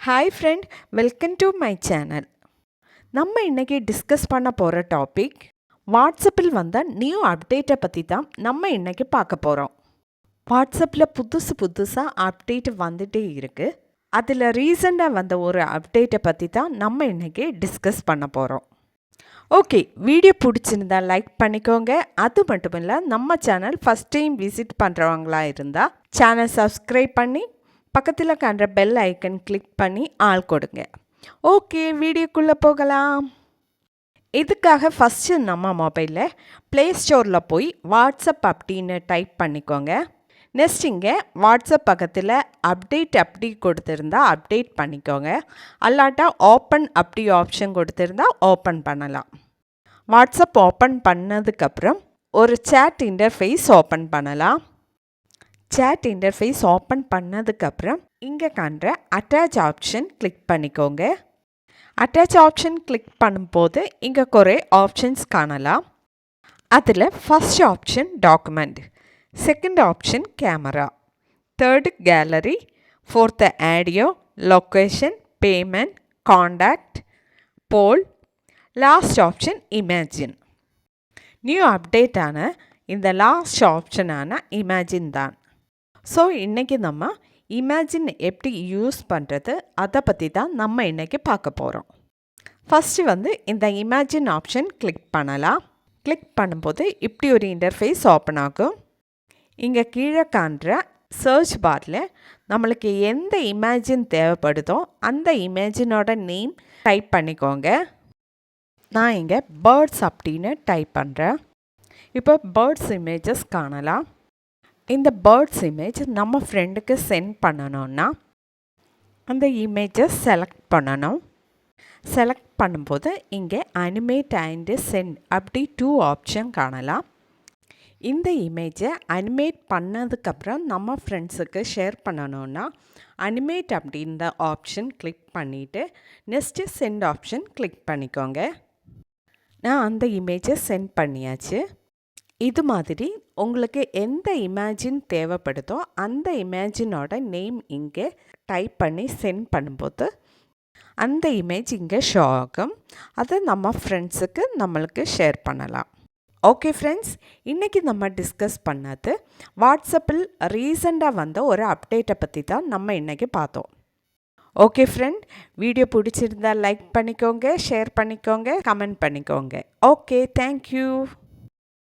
Hi friend, welcome to my channel. நம்ம இன்றைக்கி discuss பண்ண போகிற டாபிக் வாட்ஸ்அப்பில் வந்த நியூ அப்டேட்டை பற்றி தான் நம்ம இன்றைக்கி பார்க்க போகிறோம். வாட்ஸ்அப்பில் புதுசாக அப்டேட் வந்துகிட்டே இருக்குது. அதில் ரீசெண்டாக வந்த ஒரு அப்டேட்டை பற்றி தான் நம்ம இன்றைக்கி டிஸ்கஸ் பண்ண போகிறோம். ஓகே, வீடியோ பிடிச்சிருந்தா லைக் பண்ணிக்கோங்க. அது மட்டும் இல்லை, நம்ம சேனல் ஃபஸ்ட் டைம் விசிட் பண்ணுறவங்களா இருந்தால் சேனல் சப்ஸ்கிரைப் பண்ணி பக்கத்தில் காண்ற பெல் ஐக்கன் கிளிக் பண்ணி ஆள் கொடுங்க. ஓகே, வீடியோக்குள்ளே போகலாம். இதுக்காக ஃபஸ்ட்டு நம்ம மொபைலில் ப்ளே ஸ்டோரில் போய் வாட்ஸ்அப் அப்படின்னு டைப் பண்ணிக்கோங்க. நெக்ஸ்ட் இங்கே வாட்ஸ்அப் பக்கத்தில் அப்டேட் அப்படி கொடுத்துருந்தா அப்டேட் பண்ணிக்கோங்க. அல்லாட்டா ஓப்பன் அப்படி ஆப்ஷன் கொடுத்துருந்தா ஓப்பன் பண்ணலாம். வாட்ஸ்அப் ஓப்பன் பண்ணதுக்கப்புறம் ஒரு சேட் இன்டர்ஃபேஸ் ஓப்பன் பண்ணலாம். சேட் இன்டர்ஃபேஸ் ஓப்பன் பண்ணதுக்கப்புறம் இங்கே காண்ற அட்டாச் ஆப்ஷன் கிளிக் பண்ணிக்கோங்க. அட்டாச் ஆப்ஷன் கிளிக் பண்ணும்போது இங்கே குறை ஆப்ஷன்ஸ் காணலாம். அதில் first option document, second option camera, third gallery, fourth audio, location, payment, contact, poll, last option imagine. New அப்டேட்டான இந்த லாஸ்ட் ஆப்ஷனான இமேஜின் தான். ஸோ இன்றைக்கி நம்ம இமேஜின் எப்படி யூஸ் பண்ணுறது அதை பற்றி தான் நம்ம இன்றைக்கி பார்க்க போகிறோம். ஃபஸ்ட்டு இந்த இமேஜின் ஆப்ஷன் கிளிக் பண்ணலாம். கிளிக் பண்ணும்போது இப்படி ஒரு இன்டர்ஃபேஸ் ஓப்பன் ஆகும். இங்கே கீழே காண்ற சர்ச் பாரில் நம்மளுக்கு எந்த இமேஜின் தேவைப்படுதோ அந்த இமேஜினோட நேம் டைப் பண்ணிக்கோங்க. நான் இங்கே பேர்ட்ஸ் அப்படின்னு டைப் பண்ணுறேன். இப்போ பேர்ட்ஸ் இமேஜஸ் காணலாம். இந்த பேர்ட்ஸ் இமேஜ் நம்ம ஃப்ரெண்டுக்கு சென்ட் பண்ணணுன்னா அந்த இமேஜை செலக்ட் பண்ணணும். செலக்ட் பண்ணும்போது இங்கே அனிமேட் அண்ட் சென்ட் அப்படி 2 ஆப்ஷன் காணலாம். இந்த இமேஜை அனிமேட் பண்ணதுக்கப்புறம் நம்ம ஃப்ரெண்ட்ஸுக்கு ஷேர் பண்ணணுன்னா அனிமேட் அப்படின்ற ஆப்ஷன் கிளிக் பண்ணிவிட்டு நெக்ஸ்ட்டு சென்ட் ஆப்ஷன் கிளிக் பண்ணிக்கோங்க. நான் அந்த இமேஜை சென்ட் பண்ணியாச்சு. இது மாதிரி உங்களுக்கு எந்த இமேஜின் தேவைப்படுதோ அந்த இமேஜினோட நேம் இங்கே டைப் பண்ணி சென்ட் பண்ணும்போது அந்த இமேஜ் இங்கே ஷோ ஆகும். அதை நம்ம ஃப்ரெண்ட்ஸுக்கு நம்மளுக்கு ஷேர் பண்ணலாம். ஓகே ஃப்ரெண்ட்ஸ், இன்றைக்கி நம்ம டிஸ்கஸ் பண்ணது வாட்ஸ்அப்பில் ரீசெண்டாக வந்த ஒரு அப்டேட்டை பற்றி தான் நம்ம இன்றைக்கி பார்த்தோம். ஓகே ஃப்ரெண்ட், வீடியோ பிடிச்சிருந்தால் லைக் பண்ணிக்கோங்க, ஷேர் பண்ணிக்கோங்க, கமெண்ட் பண்ணிக்கோங்க. Okay, thank you.